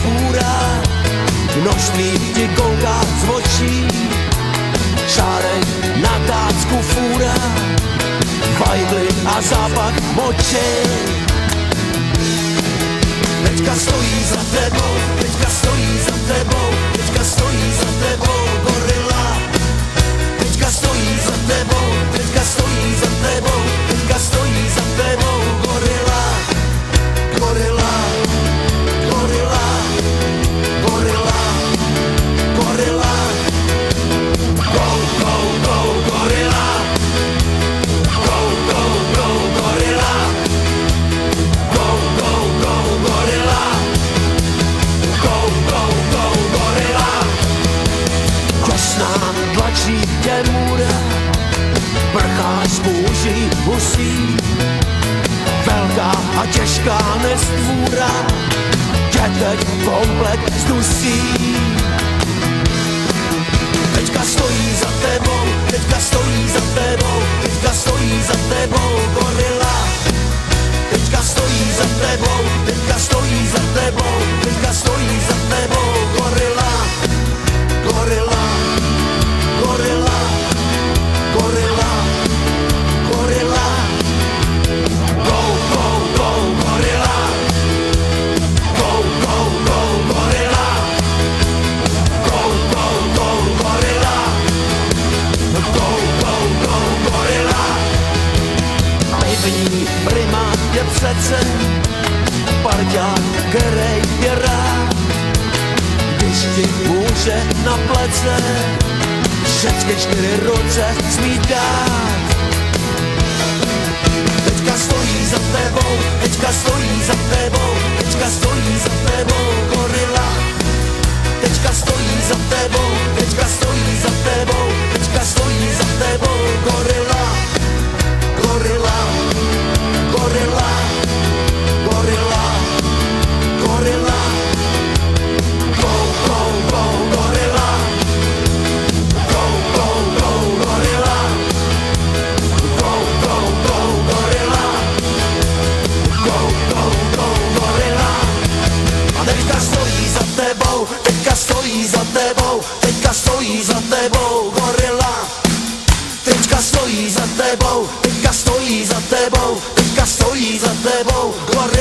bůra, množství ti kouká z očí, šárek na tácku fůra, fajgly a zápach moči. Teďka stojí za tebou, teďka stojí za tebou, teďka stojí za tebou gorila. Teďka stojí za tebou, teďka stojí za tebou, teďka stojí za tebou gorila. Gorila, gorila, gorila, gorila. Go, go, go, gorila. Go, go, go, gorila. Go, go, go, gorila. Go, go, go, gorila. Těsná tlačí tě můra, prcháš kůží husí, velká a těžká nestvůra tě teď komplet zdusí. Teďka stojí za tebou, teďka stojí za tebou, teďka stojí za tebou gorila. Teďka stojí za tebou, teďka stojí za tebou, teďka stojí za tebou gorila. Gorila, gorila, gorila, gorila. Go, go, go, gorila. Go, go, go, gorila. Go, go, go, gorila. Go, go, go, gorila. Pevný primát je přece parťák, který je rád, když ti může na plece všechny 4 ruce smí dát. Teďka stojí za tebou, teďka stojí za tebou, teďka stojí za tebou gorila. Teďka stojí za tebou, teďka stojí za tebou, teďka stojí za tebou gorila. Gorila, gorila, gorila, gorila. Go, go, go, gorila. Go, go, go, gorila. Go, go, go, gorila. Go, go, go, gorila. A teďka stojí za tebou, teďka stojí za tebou, teďka stojí za tebou gorila. Teďka stojí za tebou, teďka stojí za tebou, teďka stojí za tebou gorila.